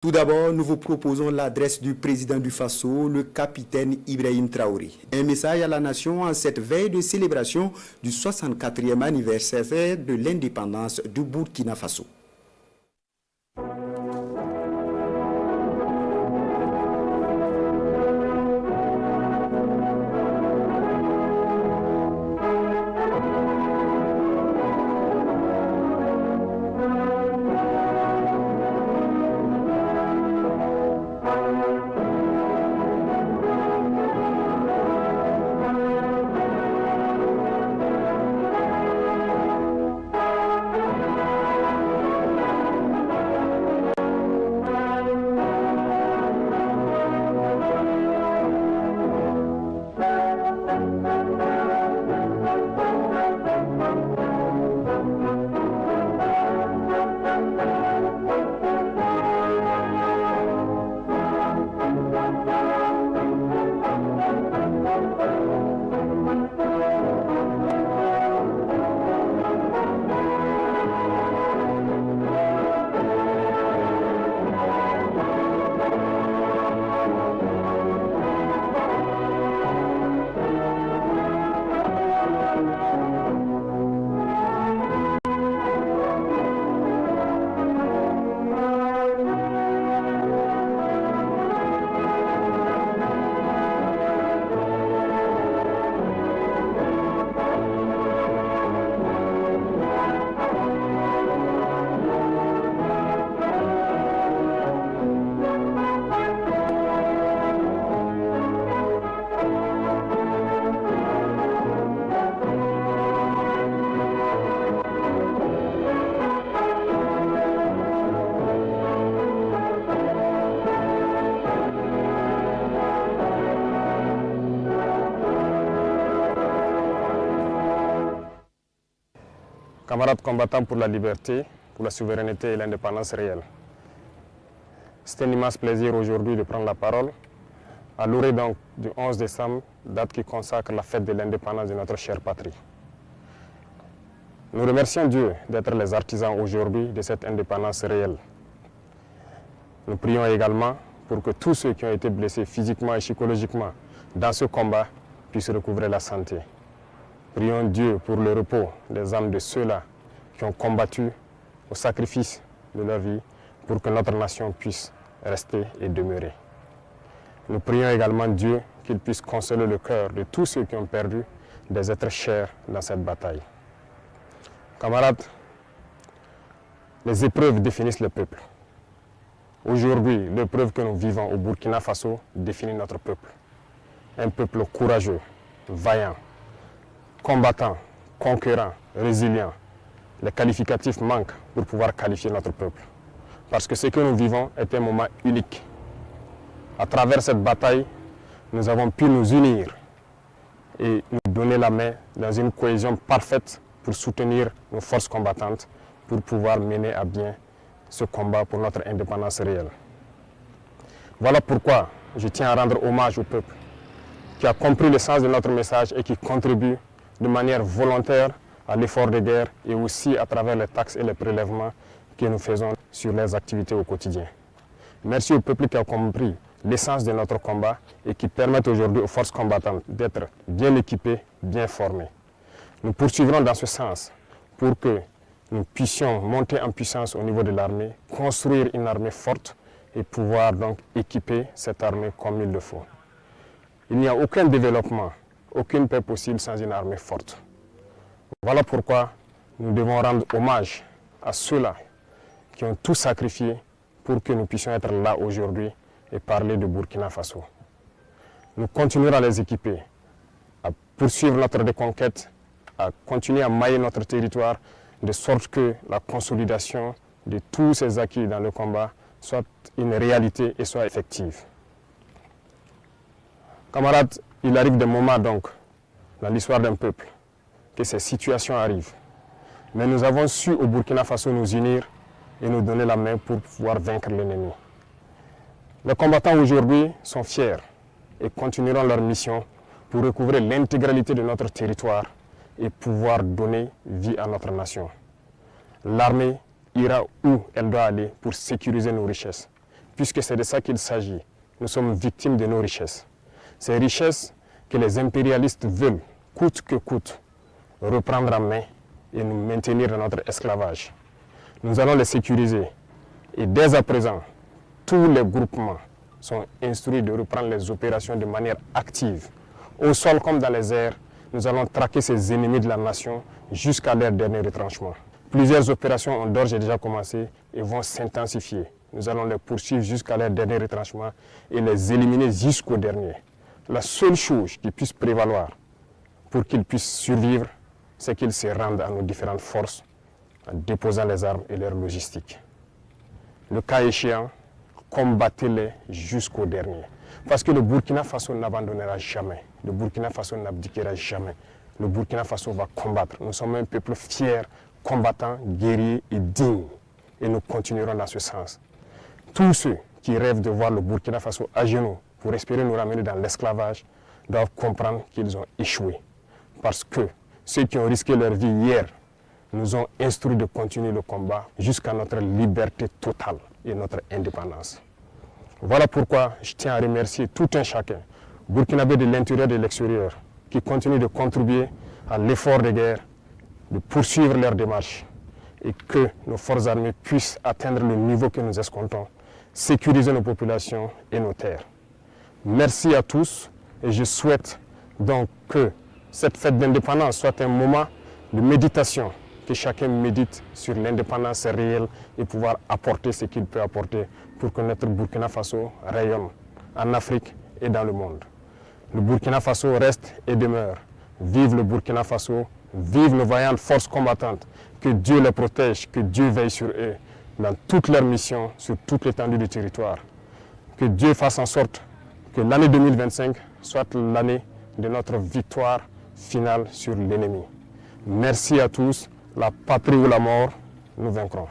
Tout d'abord, nous vous proposons l'adresse du président du Faso, le capitaine Ibrahim Traoré. Un message à la nation en cette veille de célébration du 64e anniversaire de l'indépendance du Burkina Faso. Camarades combattants pour la liberté, pour la souveraineté et l'indépendance réelle. C'est un immense plaisir aujourd'hui de prendre la parole à l'orée donc du 11 décembre, date qui consacre la fête de l'indépendance de notre chère patrie. Nous remercions Dieu d'être les artisans aujourd'hui de cette indépendance réelle. Nous prions également pour que tous ceux qui ont été blessés physiquement et psychologiquement dans ce combat puissent recouvrer la santé. Prions Dieu pour le repos des âmes de ceux-là qui ont combattu au sacrifice de leur vie pour que notre nation puisse rester et demeurer. Nous prions également Dieu qu'il puisse consoler le cœur de tous ceux qui ont perdu des êtres chers dans cette bataille. Camarades, les épreuves définissent le peuple. Aujourd'hui, l'épreuve que nous vivons au Burkina Faso définit notre peuple. Un peuple courageux, vaillant, combattant, conquérant, résilient. Les qualificatifs manquent pour pouvoir qualifier notre peuple. Parce que ce que nous vivons est un moment unique. À travers cette bataille, nous avons pu nous unir et nous donner la main dans une cohésion parfaite pour soutenir nos forces combattantes, pour pouvoir mener à bien ce combat pour notre indépendance réelle. Voilà pourquoi je tiens à rendre hommage au peuple qui a compris le sens de notre message et qui contribue de manière volontaire à l'effort de guerre et aussi à travers les taxes et les prélèvements que nous faisons sur les activités au quotidien. Merci au peuple qui a compris l'essence de notre combat et qui permettent aujourd'hui aux forces combattantes d'être bien équipées, bien formées. Nous poursuivrons dans ce sens pour que nous puissions monter en puissance au niveau de l'armée, construire une armée forte et pouvoir donc équiper cette armée comme il le faut. Il n'y a aucun développement, aucune paix possible sans une armée forte. Voilà pourquoi nous devons rendre hommage à ceux-là qui ont tout sacrifié pour que nous puissions être là aujourd'hui et parler de Burkina Faso. Nous continuerons à les équiper, à poursuivre notre reconquête, à continuer à mailler notre territoire de sorte que la consolidation de tous ces acquis dans le combat soit une réalité et soit effective. Camarades, il arrive des moments donc dans l'histoire d'un peuple que ces situations arrivent. Mais nous avons su au Burkina Faso nous unir et nous donner la main pour pouvoir vaincre l'ennemi. Les combattants aujourd'hui sont fiers et continueront leur mission pour recouvrer l'intégralité de notre territoire et pouvoir donner vie à notre nation. L'armée ira où elle doit aller pour sécuriser nos richesses, puisque c'est de ça qu'il s'agit. Nous sommes victimes de nos richesses. Ces richesses que les impérialistes veulent, coûte que coûte, reprendre en main et nous maintenir dans notre esclavage. Nous allons les sécuriser. Et dès à présent, tous les groupements sont instruits de reprendre les opérations de manière active. Au sol comme dans les airs, nous allons traquer ces ennemis de la nation jusqu'à leur dernier retranchement. Plusieurs opérations ont d'ores et déjà commencé et vont s'intensifier. Nous allons les poursuivre jusqu'à leur dernier retranchement et les éliminer jusqu'au dernier. La seule chose qui puisse prévaloir pour qu'ils puissent survivre, c'est qu'ils se rendent à nos différentes forces en déposant les armes et leur logistique. Le cas échéant, combattez-les jusqu'au dernier. Parce que le Burkina Faso n'abandonnera jamais. Le Burkina Faso n'abdiquera jamais. Le Burkina Faso va combattre. Nous sommes un peuple fier, combattant, guerrier et digne. Et nous continuerons dans ce sens. Tous ceux qui rêvent de voir le Burkina Faso à genoux pour espérer nous ramener dans l'esclavage doivent comprendre qu'ils ont échoué. Parce que ceux qui ont risqué leur vie hier nous ont instruits de continuer le combat jusqu'à notre liberté totale et notre indépendance. Voilà pourquoi je tiens à remercier tout un chacun, burkinabé de l'intérieur et de l'extérieur, qui continuent de contribuer à l'effort de guerre, de poursuivre leur démarche et que nos forces armées puissent atteindre le niveau que nous escomptons, sécuriser nos populations et nos terres. Merci à tous et je souhaite donc que cette fête d'indépendance soit un moment de méditation, que chacun médite sur l'indépendance réelle et pouvoir apporter ce qu'il peut apporter pour que notre Burkina Faso rayonne en Afrique et dans le monde. Le Burkina Faso reste et demeure. Vive le Burkina Faso, vive nos vaillantes forces combattantes. Que Dieu les protège, que Dieu veille sur eux dans toutes leurs missions, sur toute l'étendue du territoire. Que Dieu fasse en sorte que l'année 2025 soit l'année de notre victoire finale sur l'ennemi. Merci à tous. La patrie ou la mort, nous vaincrons.